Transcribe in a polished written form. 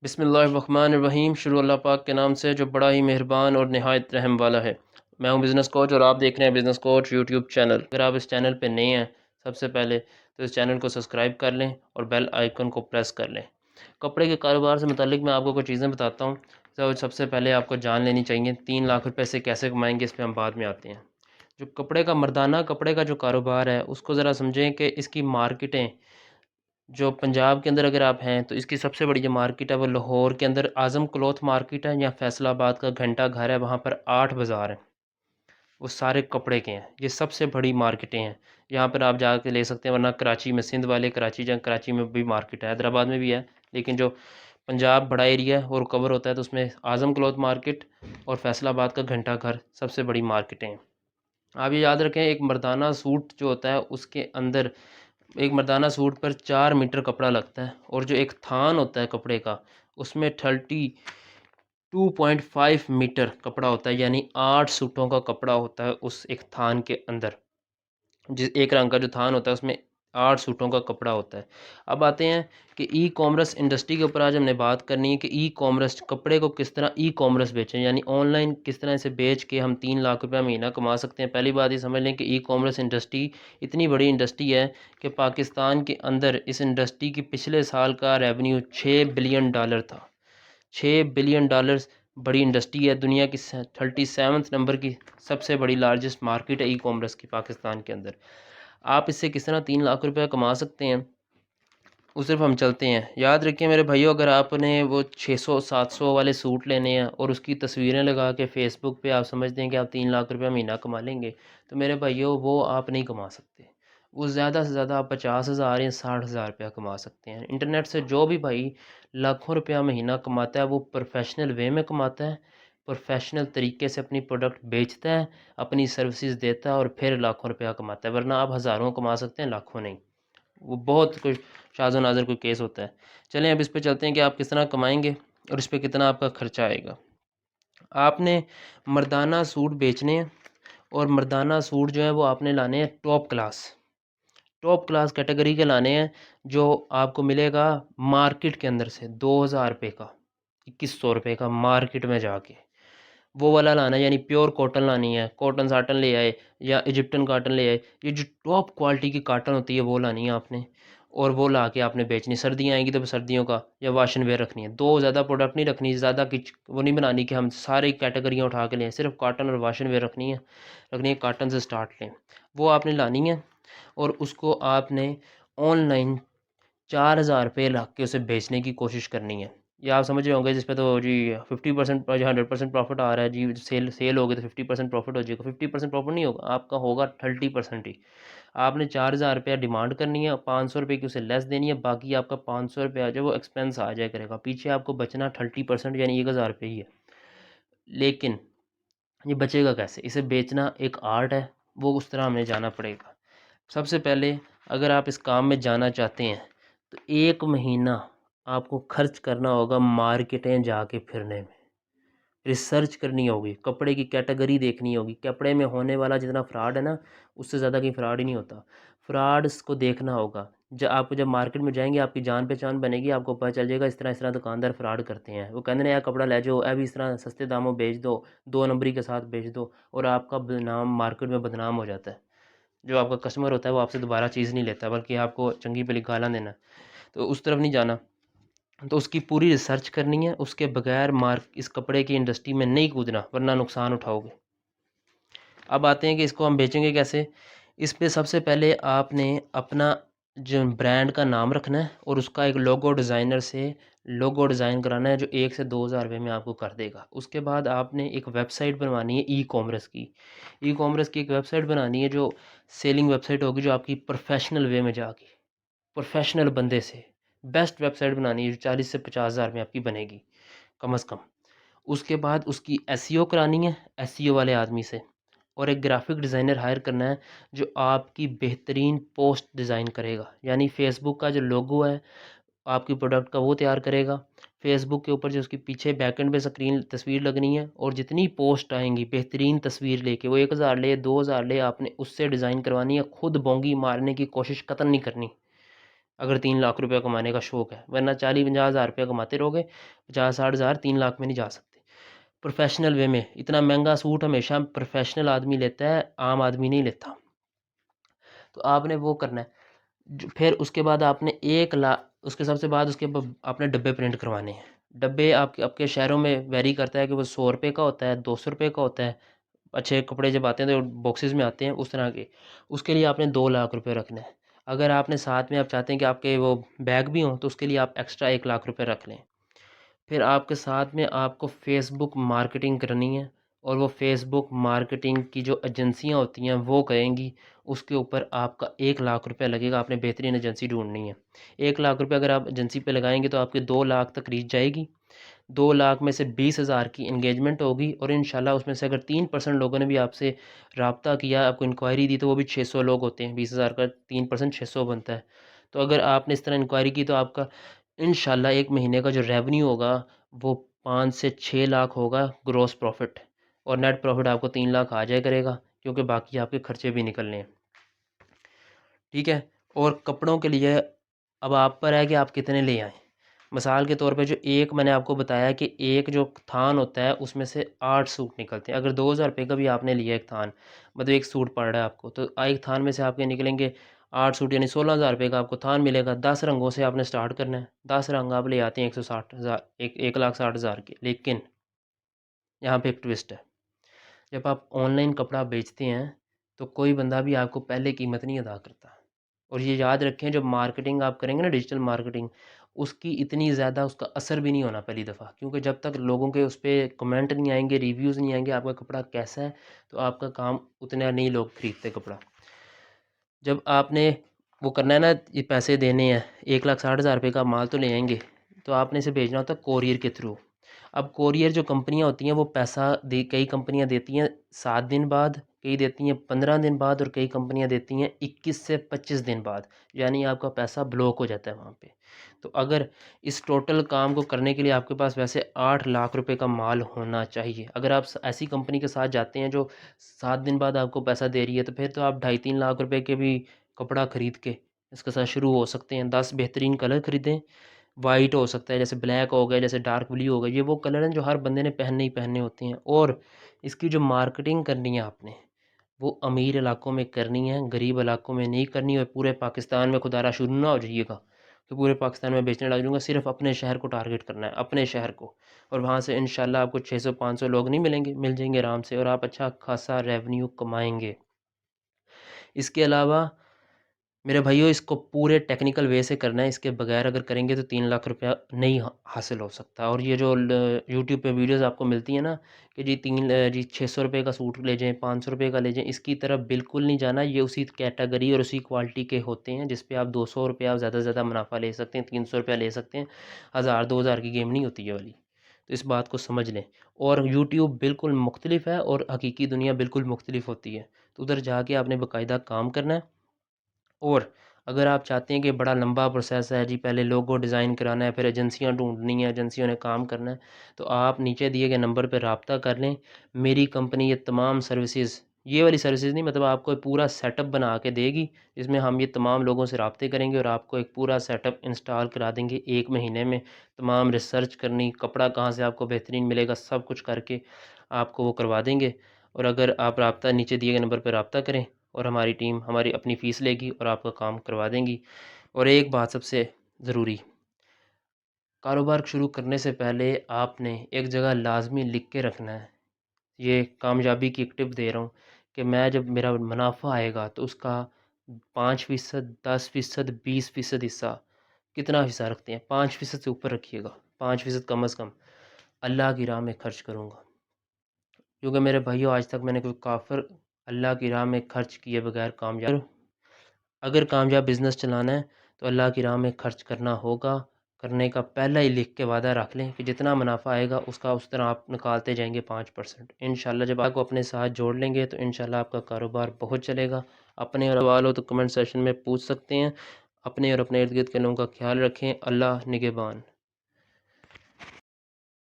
बिस्मिल्लाहिर्रहमानिर्रहीम। शुरू अल्लाह पाक के नाम से जो बड़ा ही मेहरबान और नहायत रहम वाला है। मैं हूं बिज़नेस कोच और आप देख रहे हैं बिज़नेस कोच यूट्यूब चैनल। अगर आप इस चैनल पे नए हैं सबसे पहले तो इस चैनल को सब्सक्राइब कर लें और बेल आइकन को प्रेस कर लें। कपड़े के कारोबार से मुतालिक मैं आपको कुछ चीज़ें बताता हूँ। तो सबसे पहले आपको जान लेनी चाहिए 3 लाख रुपये से कैसे कमाएँगे, इस पर हम बाद में आते हैं। जो कपड़े का मर्दाना कपड़े का जो कारोबार है उसको ज़रा समझें कि इसकी मार्केटें जो पंजाब के अंदर अगर आप हैं तो इसकी सबसे बड़ी जो मार्केट है वो लाहौर के अंदर आज़म क्लॉथ मार्केट है, या फैसलाबाद का घंटा घर है, वहाँ पर 8 बाज़ार हैं, वो सारे कपड़े के हैं। ये सबसे बड़ी मार्केटें हैं, यहाँ पर आप जाके ले सकते हैं। वरना कराची में सिंध वाले कराची, जहाँ कराची में भी मार्केट है, हैदराबाद में भी है, लेकिन जो पंजाब बड़ा एरिया है और कवर होता है तो उसमें आज़म क्लॉथ मार्केट और फैसलाबाद का घंटा घर सबसे बड़ी मार्केटें हैं। आप ये याद रखें, एक मर्दाना सूट जो होता है उसके अंदर एक मर्दाना सूट पर 4 मीटर कपड़ा लगता है, और जो एक थान होता है कपड़े का उसमें 32.5 मीटर कपड़ा होता है, यानी 8 सूटों का कपड़ा होता है उस एक थान के अंदर। जिस एक रंग का जो थान होता है उसमें 8 सूटों का कपड़ा होता है। अब आते हैं कि ई कॉमर्स इंडस्ट्री के ऊपर आज हमने बात करनी है कि ई कॉमर्स कपड़े को किस तरह ई कॉमर्स बेचें, यानी ऑनलाइन किस तरह से बेच के हम 3 लाख रुपया महीना कमा सकते हैं। पहली बात ये समझ लें कि ई कॉमर्स इंडस्ट्री इतनी बड़ी इंडस्ट्री है कि पाकिस्तान के अंदर इस इंडस्ट्री की पिछले साल का रेवेन्यू $6 बिलियन था। $6 बिलियन बड़ी इंडस्ट्री है। दुनिया की 37th नंबर की सबसे बड़ी लार्जेस्ट मार्केट है ई कॉमर्स की पाकिस्तान के अंदर। आप इससे किस तरह 3 लाख रुपया कमा सकते हैं, उस सिर्फ हम चलते हैं। याद रखिए मेरे भाइयों, अगर आपने वो 600-700 वाले सूट लेने हैं और उसकी तस्वीरें लगा के फेसबुक पे आप समझते हैं कि आप 3 लाख रुपया महीना कमा लेंगे, तो मेरे भाइयों वो आप नहीं कमा सकते। वो ज़्यादा से ज़्यादा आप 50,000 या 60,000 रुपया कमा सकते हैं। इंटरनेट से जो भी भाई लाखों रुपया महीना कमाता है वो प्रोफेशनल वे में कमाता है, प्रोफेशनल तरीके से अपनी प्रोडक्ट बेचता है, अपनी सर्विसेज देता है और फिर लाखों रुपया कमाता है। वरना आप हज़ारों कमा सकते हैं, लाखों नहीं। वो बहुत कुछ शाज़ व नाज़र कोई केस होता है। चलें अब इस पे चलते हैं कि आप किस तरह कमाएँगे और इस पे कितना आपका खर्चा आएगा। आपने मर्दाना सूट बेचने हैं, और मर्दाना सूट जो है वो आपने लाने हैं टॉप क्लास कैटेगरी के लाने हैं, जो आपको मिलेगा मार्केट के अंदर से 2,000 रुपये का, 2,100 रुपये का मार्केट में जाके वो वाला लाना है। यानी प्योर कॉटन लानी है, कॉटन साटन ले आए या इजिप्टन काटन ले आए, ये जो टॉप क्वालिटी की काटन होती है वो लानी है आपने, और वो ला के आपने बेचनी। सर्दियाँ आएंगी तो सर्दियों का या वाशन वेयर रखनी है। दो ज़्यादा प्रोडक्ट नहीं रखनी, ज़्यादा की वो नहीं बनानी कि हम सारी कैटेगरियाँ उठा के लें, सिर्फ काटन और वाशन वेयर रखनी है काटन से स्टार्ट लें। वो आपने लानी है और उसको आपने ऑनलाइन 4,000 रुपये रख के उसे बेचने की कोशिश करनी है। ये आप समझ रहे होंगे, जिस पे तो जी 50% 100% प्रॉफिट आ रहा है जी, सेल सेल होगी तो 50% प्रॉफिट हो जाएगा। 50% प्रॉफिट नहीं होगा आपका, होगा 30% ही। आपने 4,000 रुपया डिमांड करनी है, 500 रुपये की उसे लेस देनी है, बाकी आपका 500 रुपया जो वो एक्सपेंस आ जाया करेगा। पीछे आपको बचना 30% यानी 1,000 रुपये ही है। लेकिन ये बचेगा कैसे, इसे बेचना एक आर्ट है, वो उस तरह हमें जाना पड़ेगा। सबसे पहले अगर आप इस काम में जाना चाहते हैं तो 1 महीना आपको खर्च करना होगा मार्केटें जाके फिरने में, रिसर्च करनी होगी, कपड़े की कैटेगरी देखनी होगी। कपड़े में होने वाला जितना फ्रॉड है ना, उससे ज़्यादा कहीं फ्रॉड ही नहीं होता। फ्रॉड्स को देखना होगा। जब मार्केट में जाएंगे आपकी जान पहचान बनेगी, आपको पता चल जाएगा इस तरह दुकानदार फ्रॉड करते हैं। वो कहते हैं यार कपड़ा ले जाओ, अभी इस तरह सस्ते दामों बेच दो, 2 नंबरी के साथ बेच दो, और आपका नाम मार्केट में बदनाम हो जाता है। जो आपका कस्टमर होता है वो आपसे दोबारा चीज़ नहीं लेता, बल्कि आपको चंगी भली गाला देना। तो उस तरफ नहीं जाना। तो उसकी पूरी रिसर्च करनी है, उसके बगैर इस कपड़े की इंडस्ट्री में नहीं कूदना, वरना नुकसान उठाओगे। अब आते हैं कि इसको हम बेचेंगे कैसे। इस पे सबसे पहले आपने अपना जो ब्रांड का नाम रखना है और उसका एक लोगो डिज़ाइनर से लोगो डिज़ाइन कराना है, जो 1 से 2 हज़ार रुपये में आपको कर देगा। उसके बाद आपने एक वेबसाइट बनवानी है ई कॉमर्स की एक वेबसाइट बनानी है, जो सेलिंग वेबसाइट होगी, जो आपकी प्रोफेशनल वे में जाके प्रोफेशनल बंदे से बेस्ट वेबसाइट बनानी है, जो 40 से 50 हज़ार में आपकी बनेगी कम अज़ कम। उसके बाद उसकी एसईओ करानी है एसईओ वाले आदमी से, और एक ग्राफिक डिज़ाइनर हायर करना है, जो आपकी बेहतरीन पोस्ट डिज़ाइन करेगा। यानी फेसबुक का जो लोगो है आपकी प्रोडक्ट का वो तैयार करेगा। फेसबुक के ऊपर जो उसकी पीछे बैकएंड पे स्क्रीन तस्वीर लगनी है, और जितनी पोस्ट आएंगी बेहतरीन तस्वीर लेके, वो 1,000 ले 2,000 ले, आपने उससे डिज़ाइन करवानी है। खुद बोंगी मारने की कोशिश कतई नहीं करनी। अगर 3 लाख रुपया कमाने का शौक़ है, वरना 40-50 हज़ार रुपया कमाते रहोगे, 50-60 हज़ार 3 लाख में नहीं जा सकते। प्रोफेशनल वे में इतना महंगा सूट हमेशा प्रोफेशनल आदमी लेता है, आम आदमी नहीं लेता। तो आपने वो करना है। फिर उसके बाद आपने 1 लाख, उसके सबसे बाद उसके आपने डब्बे प्रिंट करवाने हैं। डब्बे आपके आपके शहरों में वेरी करता है कि वो 100 रुपये का होता है, 200 रुपये का होता है। अच्छे कपड़े जब आते हैं तो बॉक्सेस में आते हैं उस तरह के। उसके लिए आपने 2 लाख रुपये रखना है। अगर आपने साथ में आप चाहते हैं कि आपके वो बैग भी हों तो उसके लिए आप एक्स्ट्रा 1 लाख रुपये रख लें। फिर आपके साथ में आपको फ़ेसबुक मार्केटिंग करनी है, और वो फ़ेसबुक मार्केटिंग की जो एजेंसियाँ होती हैं वो करेंगी। उसके ऊपर आपका 1 लाख रुपया लगेगा, आपने बेहतरीन एजेंसी ढूँढनी है। 1 लाख रुपया अगर आप एजेंसी पे लगाएँगे तो आपके 2 लाख तक रीच जाएगी। 2 लाख में से 20,000 की एंगेजमेंट होगी, और इंशाल्लाह उसमें से अगर 3% लोगों ने भी आपसे रब्ता किया, आपको इंक्वायरी दी, तो वो भी 600 लोग होते हैं। 20,000 का 3% 600 बनता है। तो अगर आपने इस तरह इंक्वायरी की तो आपका इंशाल्लाह 1 महीने का जो रेवेन्यू होगा वो 5 से 6 लाख होगा ग्रॉस प्रॉफिट, और नेट प्रॉफिट आपको 3 लाख आ जाया करेगा, क्योंकि बाकी आपके खर्चे भी निकलने हैं। ठीक है। और कपड़ों के लिए अब आप पर है कि आप कितने ले आएँ। मिसाल के तौर पे जो एक मैंने आपको बताया कि एक जो थान होता है उसमें से 8 सूट निकलते हैं। अगर 2,000 रुपये का भी आपने लिया एक थान, मतलब एक सूट पड़ रहा है आपको, तो एक थान में से आपके निकलेंगे 8 सूट, यानी 16,000 रुपये का आपको थान मिलेगा। 10 रंगों से आपने स्टार्ट करना है। 10 रंग आप ले आते हैं 160,000, 1,60,000 के। लेकिन यहाँ पे एक ट्विस्ट है। जब आप ऑनलाइन कपड़ा बेचते हैं तो कोई बंदा भी आपको पहले कीमत नहीं अदा करता। और ये याद रखें, जब मार्केटिंग आप करेंगे ना, डिजिटल मार्केटिंग, उसकी इतनी ज़्यादा उसका असर भी नहीं होना पहली दफ़ा, क्योंकि जब तक लोगों के उस पे कमेंट नहीं आएंगे, रिव्यूज़ नहीं आएंगे आपका कपड़ा कैसा है, तो आपका काम उतने नहीं लोग खरीदते कपड़ा। जब आपने वो करना है ना, ये पैसे देने हैं, 1,60,000 रुपये का माल तो ले आएंगे, तो आपने इसे भेजना होता है कोरियर के थ्रू। अब कोरियर जो कंपनियां होती हैं वो पैसा दे, कई कंपनियां देती हैं 7 दिन बाद, कई देती हैं 15 दिन बाद, और कई कंपनियां देती हैं 21 से 25 दिन बाद। यानी आपका पैसा ब्लॉक हो जाता है वहाँ पे। तो अगर इस टोटल काम को करने के लिए आपके पास वैसे 8 लाख रुपए का माल होना चाहिए। अगर आप ऐसी कंपनी के साथ जाते हैं जो 7 दिन बाद आपको पैसा दे रही है, तो फिर तो आप 2.5-3 लाख रुपए के भी कपड़ा ख़रीद के इसके साथ शुरू हो सकते हैं। 10 बेहतरीन कलर ख़रीदें। वाइट हो सकता है, जैसे ब्लैक हो गया, जैसे डार्क ब्लू हो गया, ये वो कलर हैं जो हर बंदे ने पहनने ही पहनने होते हैं। और इसकी जो मार्केटिंग करनी है आपने, वो अमीर इलाकों में करनी है, गरीब इलाकों में नहीं करनी। और पूरे पाकिस्तान में खुदारा शुरू ना हो जाइएगा तो पूरे पाकिस्तान में बेचने लग जाऊँगा। सिर्फ अपने शहर को टारगेट करना है, अपने शहर को। और वहाँ से इंशाल्लाह आपको 600-500 लोग नहीं मिलेंगे, मिल जाएंगे आराम से, और आप अच्छा खासा रेवेन्यू कमाएंगे। इसके अलावा मेरे भाइयों, इसको पूरे टेक्निकल वे से करना है। इसके बगैर अगर करेंगे तो 3 लाख रुपया नहीं हासिल हो सकता। और ये जो यूट्यूब पे वीडियोस आपको मिलती हैं ना कि जी 600 रुपये का सूट ले जाएं, 500 रुपये का ले जाएं, इसकी तरफ बिल्कुल नहीं जाना। ये उसी कैटेगरी और उसी क्वालिटी के होते हैं जिस पे आप 200 रुपया आप ज़्यादा से ज़्यादा मुनाफा ले सकते हैं, 300 रुपया ले सकते हैं। 1000-2000 की गेम नहीं होती ये वाली। तो इस बात को समझ लें। और यूट्यूब बिल्कुल मुख्तलिफ है और हकीकी दुनिया बिल्कुल मुख्तलिफ होती है। तो उधर जाके आपने बाकायदा काम करना है। और अगर आप चाहते हैं कि बड़ा लंबा प्रोसेस है जी, पहले लोगो डिज़ाइन कराना है, फिर एजेंसियाँ ढूँढनी है, एजेंसियों ने काम करना है, तो आप नीचे दिए गए नंबर पर रब्ता कर लें। मेरी कंपनी ये तमाम सर्विसेज़, ये वाली सर्विसेज़ नहीं, मतलब आपको पूरा सेटअप बना के देगी, जिसमें हम ये तमाम लोगों से रब्ते करेंगे और आपको एक पूरा सेटअप इंस्टॉल करा देंगे 1 महीने में। तमाम रिसर्च करनी, कपड़ा कहाँ से आपको बेहतरीन मिलेगा, सब कुछ करके आपको वो करवा देंगे। और अगर आप रब्ता नीचे दिए गए नंबर पर रब्ता करें, और हमारी टीम हमारी अपनी फ़ीस लेगी और आपका काम करवा देंगी। और एक बात सबसे ज़रूरी, कारोबार शुरू करने से पहले आपने एक जगह लाज़मी लिख के रखना है। ये कामयाबी की एक टिप दे रहा हूँ कि मैं जब मेरा मुनाफ़ा आएगा तो उसका 5%, 10%, 20% हिस्सा, कितना हिस्सा रखते हैं, 5% से ऊपर रखिएगा, 5% कम अज़ कम अल्लाह की राह में खर्च करूँगा। क्योंकि मेरे भाइयों, आज तक मैंने कोई काफ़िर अल्लाह की राह में खर्च किए बगैर कामयाब, अगर कामयाब बिज़नेस चलाना है तो अल्लाह की राह में खर्च करना होगा। करने का पहला ही लिख के वादा रख लें कि जितना मुनाफ़ा आएगा उसका उस तरह आप निकालते जाएंगे 5%। इंशाल्लाह जब आपको अपने साथ जोड़ लेंगे तो इंशाल्लाह आपका कारोबार बहुत चलेगा। अपने और सवाल हो तो कमेंट सेशन में पूछ सकते हैं। अपने और अपने इर्द गिर्द के लोगों का ख्याल रखें। अल्लाह निगहबान।